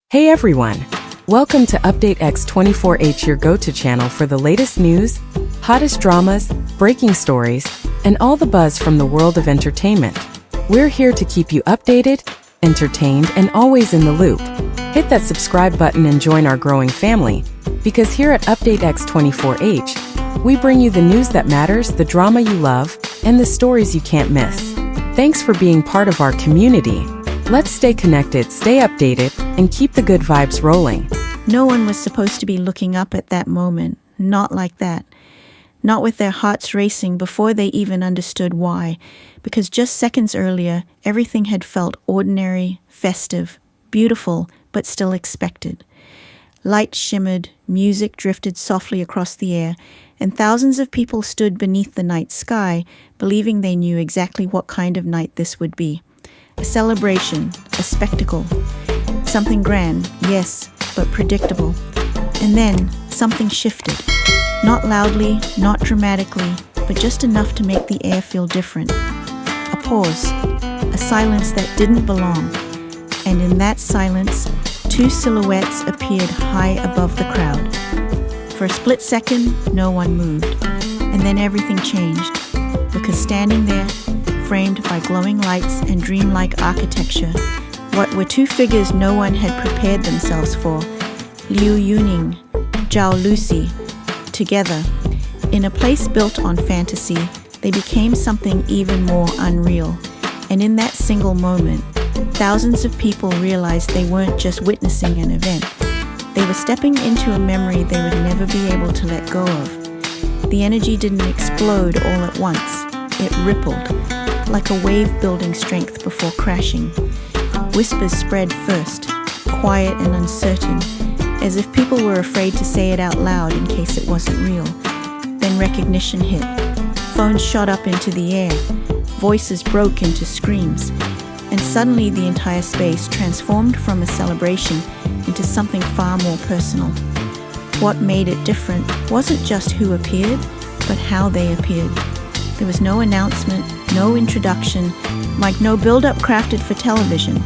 Hey everyone! Welcome to Update X24H, your go-to channel for the latest news, hottest dramas, breaking stories, and all the buzz from the world of entertainment. We're here to keep you updated, entertained, and always in the loop. Hit that subscribe button and join our growing family, because here at Update X24H, we bring you the news that matters, the drama you love, and the stories you can't miss. Thanks for being part of our community. Let's stay connected, stay updated, and keep the good vibes rolling. No one was supposed to be looking up at that moment. Not like that. Not with their hearts racing before they even understood why. Because just seconds earlier, everything had felt ordinary, festive, beautiful, but still expected. Light shimmered, music drifted softly across the air, and thousands of people stood beneath the night sky, believing they knew exactly what kind of night this would be. A celebration, a spectacle. Something grand, yes, but predictable. And then something shifted. Not loudly, not dramatically, but just enough to make the air feel different. A pause, a silence that didn't belong. And in that silence, two silhouettes appeared high above the crowd. For a split second, no one moved. And then everything changed. Because standing there, framed by glowing lights and dreamlike architecture, what were two figures no one had prepared themselves for, Liu Yuning, Zhao Lusi, together. In a place built on fantasy, they became something even more unreal. And in that single moment, thousands of people realized they weren't just witnessing an event. They were stepping into a memory they would never be able to let go of. The energy didn't explode all at once. It rippled, like a wave building strength before crashing. Whispers spread first, quiet and uncertain, as if people were afraid to say it out loud in case it wasn't real. Then recognition hit. Phones shot up into the air. Voices broke into screams. And suddenly the entire space transformed from a celebration into something far more personal. What made it different wasn't just who appeared, but how they appeared. There was no announcement, no introduction, like no build-up crafted for television.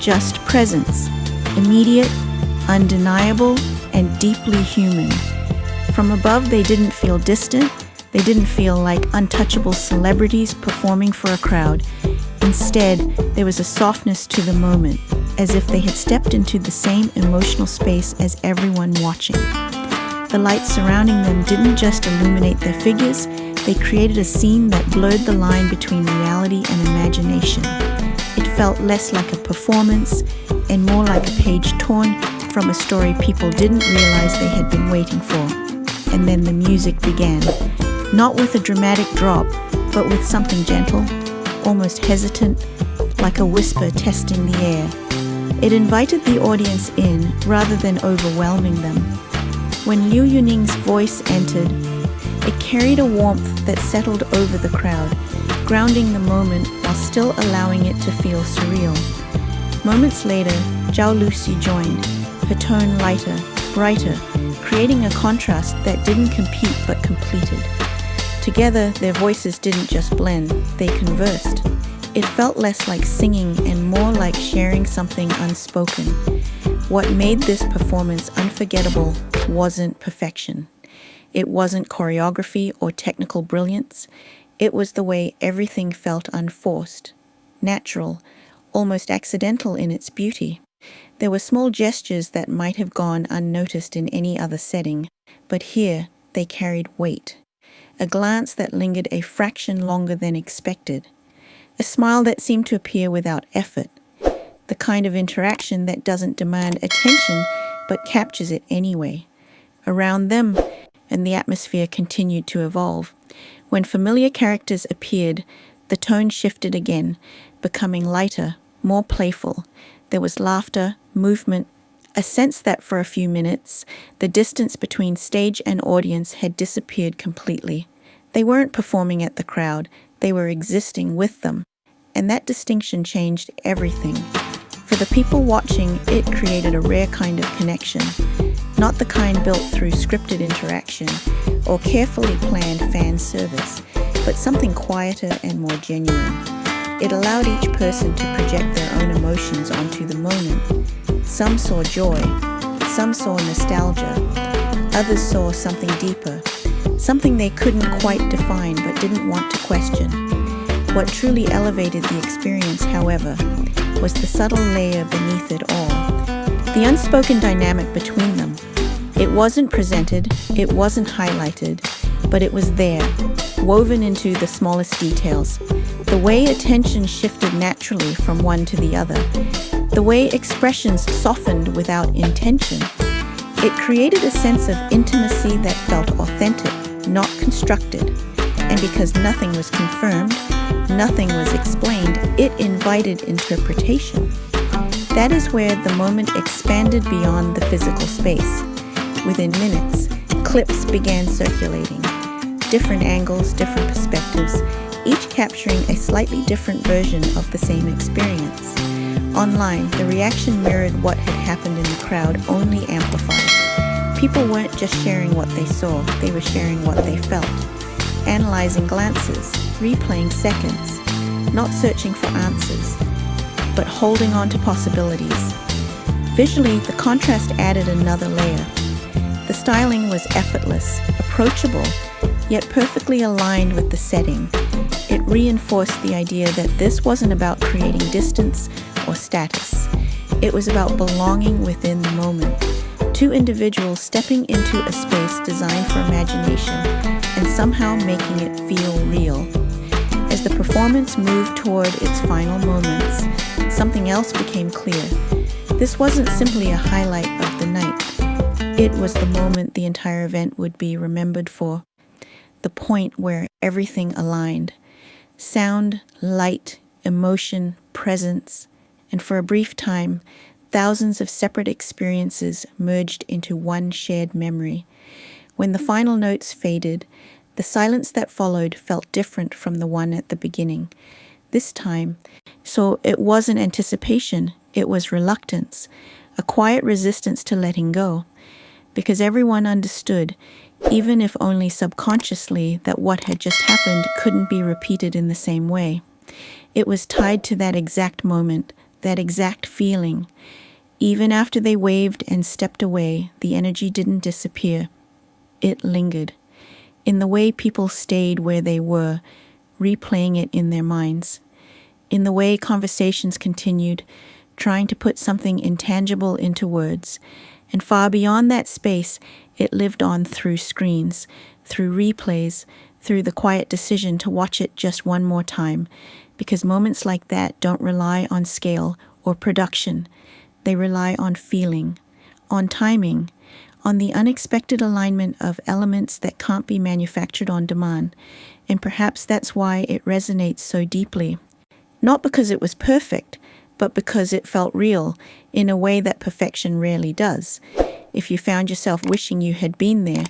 Just presence, immediate, undeniable, and deeply human. From above, they didn't feel distant. They didn't feel like untouchable celebrities performing for a crowd. Instead, there was a softness to the moment, as if they had stepped into the same emotional space as everyone watching. The lights surrounding them didn't just illuminate their figures, they created a scene that blurred the line between reality and imagination. It felt less like a performance and more like a page torn from a story people didn't realize they had been waiting for. And then the music began, not with a dramatic drop, but with something gentle, almost hesitant, like a whisper testing the air. It invited the audience in rather than overwhelming them. When Liu Yuning's voice entered, it carried a warmth that settled over the crowd, grounding the moment while still allowing it to feel surreal. Moments later, Zhao Lusi joined, her tone lighter, brighter, creating a contrast that didn't compete but completed. Together, their voices didn't just blend, they conversed. It felt less like singing and more like sharing something unspoken. What made this performance unforgettable wasn't perfection. It wasn't choreography or technical brilliance. It was the way everything felt unforced, natural, almost accidental in its beauty. There were small gestures that might have gone unnoticed in any other setting, but here they carried weight. A glance that lingered a fraction longer than expected. A smile that seemed to appear without effort. The kind of interaction that doesn't demand attention, but captures it anyway. Around them, and the atmosphere continued to evolve. When familiar characters appeared, the tone shifted again, becoming lighter, more playful. There was laughter, movement, a sense that for a few minutes, the distance between stage and audience had disappeared completely. They weren't performing at the crowd, they were existing with them. And that distinction changed everything. For the people watching, it created a rare kind of connection. Not the kind built through scripted interaction or carefully planned fan service, but something quieter and more genuine. It allowed each person to project their own emotions onto the moment. Some saw joy, some saw nostalgia, others saw something deeper, something they couldn't quite define but didn't want to question. What truly elevated the experience, however, was the subtle layer beneath it all, the unspoken dynamic between them. It wasn't presented, it wasn't highlighted, but it was there, woven into the smallest details. The way attention shifted naturally from one to the other, the way expressions softened without intention. It created a sense of intimacy that felt authentic, not constructed. And because nothing was confirmed, nothing was explained, it invited interpretation. That is where the moment expanded beyond the physical space. Within minutes, clips began circulating. Different angles, different perspectives, each capturing a slightly different version of the same experience. Online, the reaction mirrored what had happened in the crowd, only amplified. People weren't just sharing what they saw, they were sharing what they felt. Analyzing glances, replaying seconds, not searching for answers, but holding on to possibilities. Visually, the contrast added another layer. The styling was effortless, approachable, yet perfectly aligned with the setting. It reinforced the idea that this wasn't about creating distance or status. It was about belonging within the moment. Two individuals stepping into a space designed for imagination and somehow making it feel real. As the performance moved toward its final moments, something else became clear. This wasn't simply a highlight of the night. It was the moment the entire event would be remembered for. The point where everything aligned. Sound, light, emotion, presence, and for a brief time, thousands of separate experiences merged into one shared memory. When the final notes faded, the silence that followed felt different from the one at the beginning. This time, so it wasn't anticipation, it was reluctance, a quiet resistance to letting go, because everyone understood, even if only subconsciously, that what had just happened couldn't be repeated in the same way. It was tied to that exact moment, that exact feeling. Even after they waved and stepped away, the energy didn't disappear. It lingered. In the way people stayed where they were, replaying it in their minds. In the way conversations continued, trying to put something intangible into words. And far beyond that space, it lived on through screens, through replays, through the quiet decision to watch it just one more time. Because moments like that don't rely on scale or production. They rely on feeling, on timing, on the unexpected alignment of elements that can't be manufactured on demand. And perhaps that's why it resonates so deeply. Not because it was perfect, but because it felt real in a way that perfection rarely does. If you found yourself wishing you had been there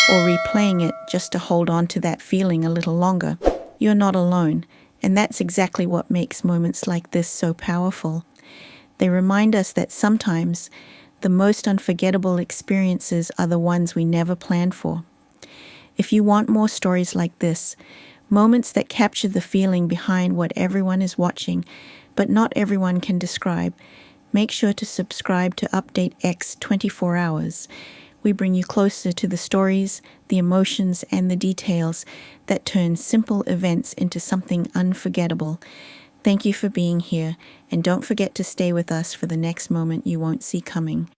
or replaying it just to hold on to that feeling a little longer, you're not alone. And that's exactly what makes moments like this so powerful. They remind us that sometimes the most unforgettable experiences are the ones we never planned for. If you want more stories like this, moments that capture the feeling behind what everyone is watching, but not everyone can describe, make sure to subscribe to Update X 24 Hours. We bring you closer to the stories, the emotions, and the details that turn simple events into something unforgettable. Thank you for being here, and don't forget to stay with us for the next moment you won't see coming.